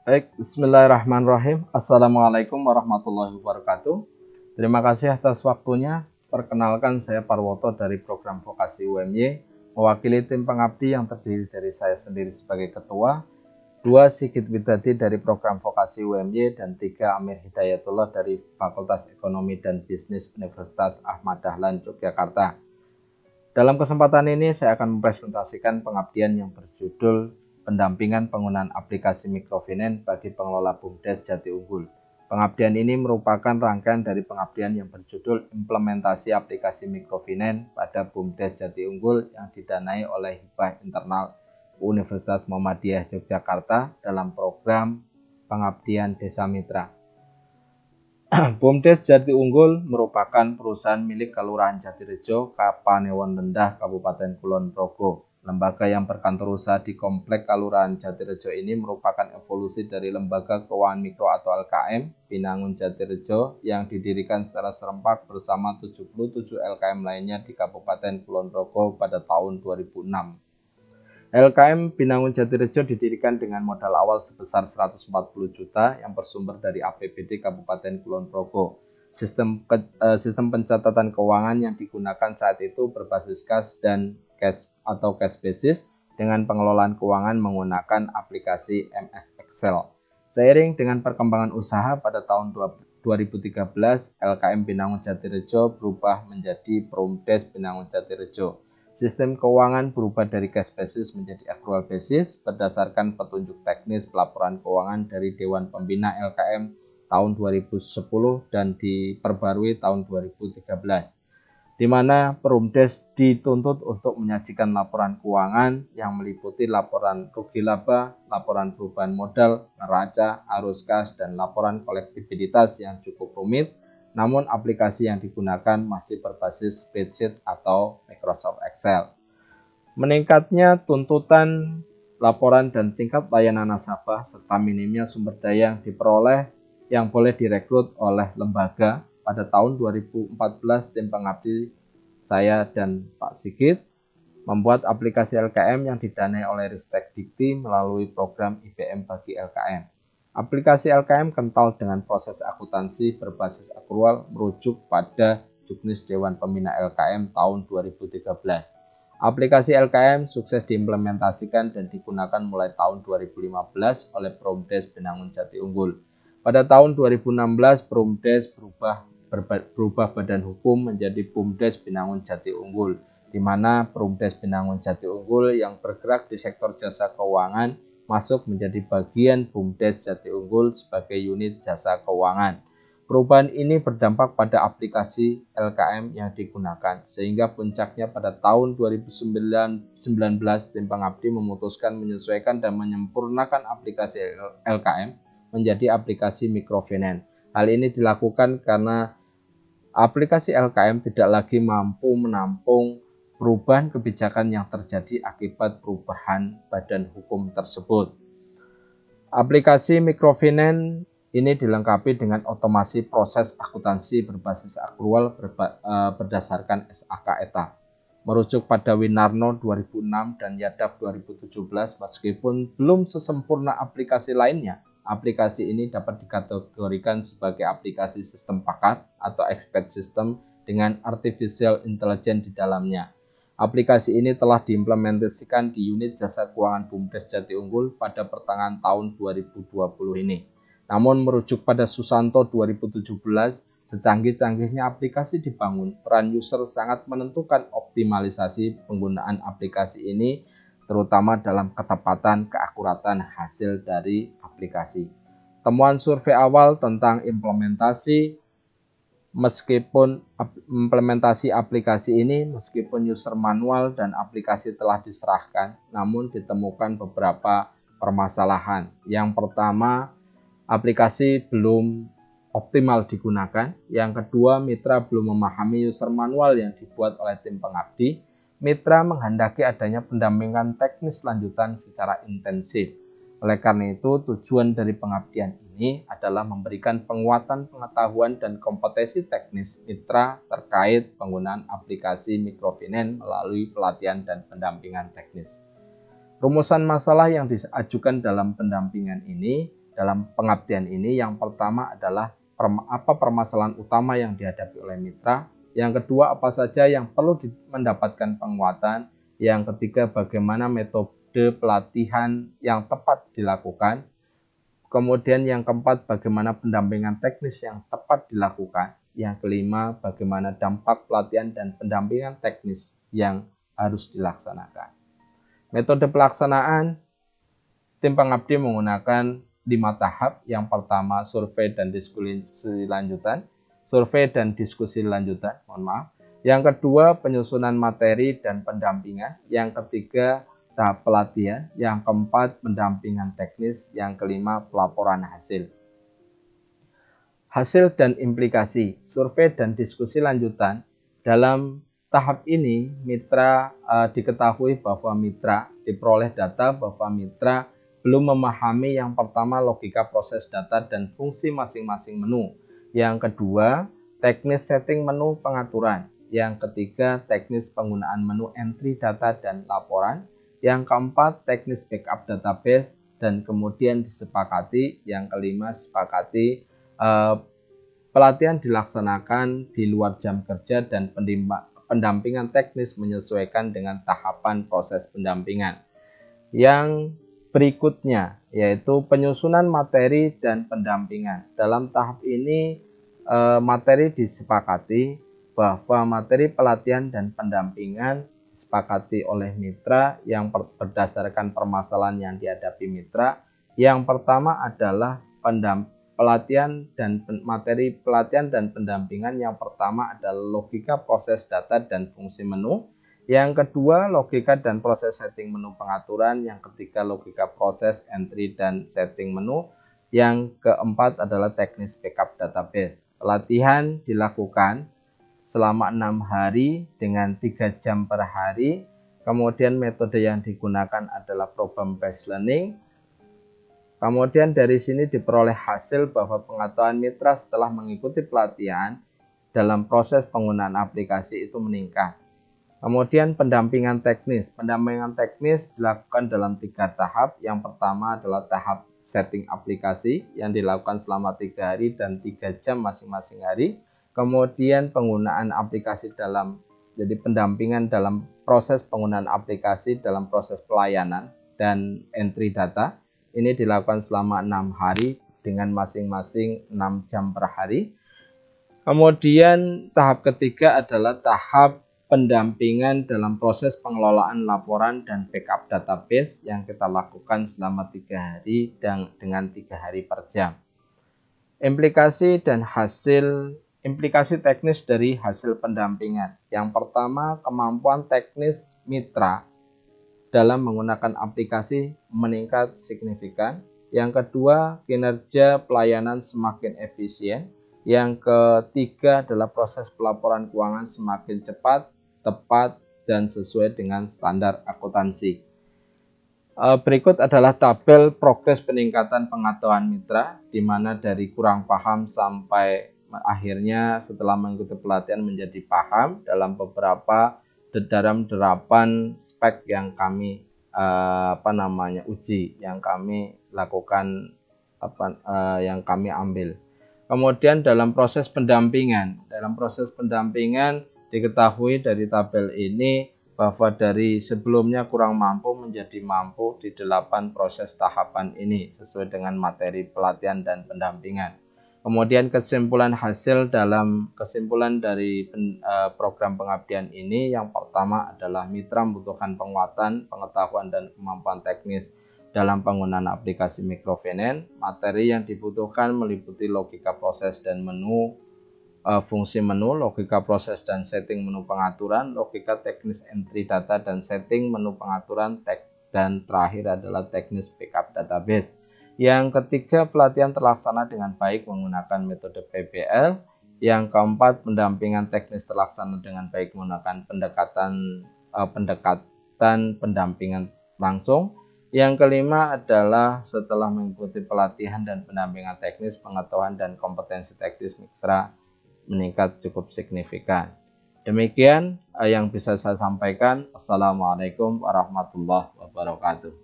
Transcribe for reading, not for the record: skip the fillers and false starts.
Baik, bismillahirrahmanirrahim. Assalamualaikum warahmatullahi wabarakatuh. Terima kasih atas waktunya. Perkenalkan, saya Parwoto dari program vokasi UMY, mewakili tim pengabdi yang terdiri dari saya sendiri sebagai ketua, dua Sigit Widadi dari program vokasi UMY, dan tiga Amir Hidayatullah dari Fakultas Ekonomi dan Bisnis Universitas Ahmad Dahlan, Yogyakarta. Dalam kesempatan ini saya akan mempresentasikan pengabdian yang berjudul Pendampingan Penggunaan Aplikasi Mikrofinance bagi Pengelola BUMDes Jati Unggul. Pengabdian ini merupakan rangkaian dari pengabdian yang berjudul Implementasi Aplikasi Mikrofinance pada BUMDes Jati Unggul yang didanai oleh Hibah Internal Universitas Muhammadiyah Yogyakarta dalam program Pengabdian Desa Mitra. BUMDes Jati Unggul merupakan perusahaan milik Kelurahan Jatirejo, Kapanewon Lendah, Kabupaten Kulon Progo. Lembaga yang berkantor usaha di Komplek Kelurahan Jatirejo ini merupakan evolusi dari Lembaga Keuangan Mikro atau LKM Binangun Jatirejo yang didirikan secara serempak bersama 77 LKM lainnya di Kabupaten Kulon Progo pada tahun 2006. LKM Binangun Jatirejo didirikan dengan modal awal sebesar 140 juta yang bersumber dari APBD Kabupaten Kulon Progo. Sistem pencatatan keuangan yang digunakan saat itu berbasis kas dan cash atau cash basis dengan pengelolaan keuangan menggunakan aplikasi MS Excel. Seiring dengan perkembangan usaha pada tahun 2013, LKM Binangun Jatirejo berubah menjadi Prumdes Binangun Jatirejo. Sistem keuangan berubah dari cash basis menjadi accrual basis berdasarkan petunjuk teknis pelaporan keuangan dari Dewan Pembina LKM tahun 2010 dan diperbarui tahun 2013, di mana Perumdes dituntut untuk menyajikan laporan keuangan yang meliputi laporan rugi laba, laporan perubahan modal, neraca, arus kas, dan laporan kolektibilitas yang cukup rumit. Namun aplikasi yang digunakan masih berbasis spreadsheet atau Microsoft Excel. Meningkatnya tuntutan laporan dan tingkat layanan nasabah serta minimnya sumber daya yang diperoleh yang boleh direkrut oleh lembaga. Pada tahun 2014 tim pengabdi saya dan Pak Sigit membuat aplikasi LKM yang didanai oleh Ristek Dikti melalui program IBM bagi LKM. Aplikasi LKM kental dengan proses akuntansi berbasis akrual merujuk pada Juknis Dewan Pembina LKM tahun 2013. Aplikasi LKM sukses diimplementasikan dan digunakan mulai tahun 2015 oleh Prumdes Binangun Jati Unggul. Pada tahun 2016, Prumdes berubah badan hukum menjadi BUMDes Binangun Jati Unggul, di mana Prumdes Binangun Jati Unggul yang bergerak di sektor jasa keuangan masuk menjadi bagian BUMDes Jati Unggul sebagai unit jasa keuangan. Perubahan ini berdampak pada aplikasi LKM yang digunakan, sehingga puncaknya pada tahun 2019 tim pengabdi memutuskan menyesuaikan dan menyempurnakan aplikasi LKM menjadi aplikasi mikrofinance. Hal ini dilakukan karena aplikasi LKM tidak lagi mampu menampung perubahan kebijakan yang terjadi akibat perubahan badan hukum tersebut. Aplikasi mikrofinance ini dilengkapi dengan otomasi proses akuntansi berbasis akrual berdasarkan SAK ETA. Merujuk pada Winarno 2006 dan Yadaf 2017, meskipun belum sesempurna aplikasi lainnya, aplikasi ini dapat dikategorikan sebagai aplikasi sistem paket atau expert system dengan artificial intelligence di dalamnya. Aplikasi ini telah diimplementasikan di unit jasa keuangan BUMDes Jati Unggul pada pertengahan tahun 2020 ini. Namun merujuk pada Susanto 2017, secanggih-canggihnya aplikasi dibangun, peran user sangat menentukan optimalisasi penggunaan aplikasi ini, terutama dalam ketepatan keakuratan hasil dari aplikasi. Temuan survei awal tentang implementasi aplikasi ini, meskipun user manual dan aplikasi telah diserahkan, namun ditemukan beberapa permasalahan. Yang pertama, aplikasi belum optimal digunakan. Yang kedua, mitra belum memahami user manual yang dibuat oleh tim pengabdi. Mitra menghendaki adanya pendampingan teknis lanjutan secara intensif. Oleh karena itu, tujuan dari pengabdian ini adalah memberikan penguatan pengetahuan dan kompetensi teknis mitra terkait penggunaan aplikasi mikrofinance melalui pelatihan dan pendampingan teknis. Rumusan masalah yang diajukan dalam pendampingan ini dalam pengabdian ini. Yang pertama adalah apa permasalahan utama yang dihadapi oleh mitra. Yang kedua, apa saja yang perlu mendapatkan penguatan. Yang ketiga, bagaimana metode pelatihan yang tepat dilakukan. Kemudian yang keempat, bagaimana pendampingan teknis yang tepat dilakukan. Yang kelima, bagaimana dampak pelatihan dan pendampingan teknis yang harus dilaksanakan. Metode pelaksanaan, tim pengabdi menggunakan 5 tahap. Yang pertama, survei dan diskusi lanjutan. Yang kedua, penyusunan materi dan pendampingan. Yang ketiga, tahap pelatihan. Yang keempat, pendampingan teknis. Yang kelima, pelaporan hasil. Hasil dan implikasi survei dan diskusi lanjutan. Dalam tahap ini, mitra diketahui bahwa mitra diperoleh data bahwa mitra belum memahami yang pertama logika proses data dan fungsi masing-masing menu. Yang kedua, teknis setting menu pengaturan. Yang ketiga, teknis penggunaan menu entry data dan laporan. Yang keempat, teknis backup database. Dan kemudian disepakati, yang kelima, sepakati pelatihan dilaksanakan di luar jam kerja dan pendampingan teknis menyesuaikan dengan tahapan proses pendampingan. Yang berikutnya yaitu penyusunan materi dan pendampingan. Dalam tahap ini materi disepakati bahwa materi pelatihan dan pendampingan disepakati oleh mitra yang berdasarkan permasalahan yang dihadapi mitra. Yang pertama adalah materi pelatihan dan pendampingan. Yang pertama adalah logika proses data dan fungsi menu. Yang kedua, logika dan proses setting menu pengaturan. Yang ketiga, logika proses entry dan setting menu. Yang keempat adalah teknis backup database. Pelatihan dilakukan selama 6 hari dengan 3 jam per hari. Kemudian metode yang digunakan adalah problem based learning. Kemudian dari sini diperoleh hasil bahwa pengetahuan mitra setelah mengikuti pelatihan dalam proses penggunaan aplikasi itu meningkat. Kemudian pendampingan teknis. Pendampingan teknis dilakukan dalam 3 tahap. Yang pertama adalah tahap setting aplikasi yang dilakukan selama 3 hari dan 3 jam masing-masing hari. Kemudian penggunaan aplikasi jadi pendampingan dalam proses penggunaan aplikasi dalam proses pelayanan dan entry data. Ini dilakukan selama 6 hari dengan masing-masing 6 jam per hari. Kemudian tahap ketiga adalah tahap pendampingan dalam proses pengelolaan laporan dan backup database yang kita lakukan selama 3 hari dan dengan 3 hari per jam. Implikasi teknis dari hasil pendampingan. Yang pertama, kemampuan teknis mitra dalam menggunakan aplikasi meningkat signifikan. Yang kedua, kinerja pelayanan semakin efisien. Yang ketiga adalah proses pelaporan keuangan semakin cepat, tepat, dan sesuai dengan standar akuntansi. Berikut adalah tabel progres peningkatan pengetahuan mitra, di mana dari kurang paham sampai akhirnya setelah mengikuti pelatihan menjadi paham dalam beberapa dalam 8 spek yang kami uji, yang kami lakukan, yang kami ambil. Kemudian dalam proses pendampingan diketahui dari tabel ini bahwa dari sebelumnya kurang mampu menjadi mampu di 8 proses tahapan ini sesuai dengan materi pelatihan dan pendampingan. Kemudian kesimpulan dari program pengabdian ini, yang pertama adalah mitra membutuhkan penguatan, pengetahuan, dan kemampuan teknis dalam penggunaan aplikasi microfinance. Materi yang dibutuhkan meliputi logika proses dan menu, fungsi menu, logika proses dan setting menu pengaturan, logika teknis entry data dan setting menu pengaturan, dan terakhir adalah teknis backup database. Yang ketiga, pelatihan terlaksana dengan baik menggunakan metode PBL. Yang keempat, pendampingan teknis terlaksana dengan baik menggunakan pendekatan pendampingan langsung. Yang kelima adalah setelah mengikuti pelatihan dan pendampingan teknis, pengetahuan dan kompetensi teknis mitra meningkat cukup signifikan. Demikian yang bisa saya sampaikan. Assalamualaikum warahmatullahi wabarakatuh.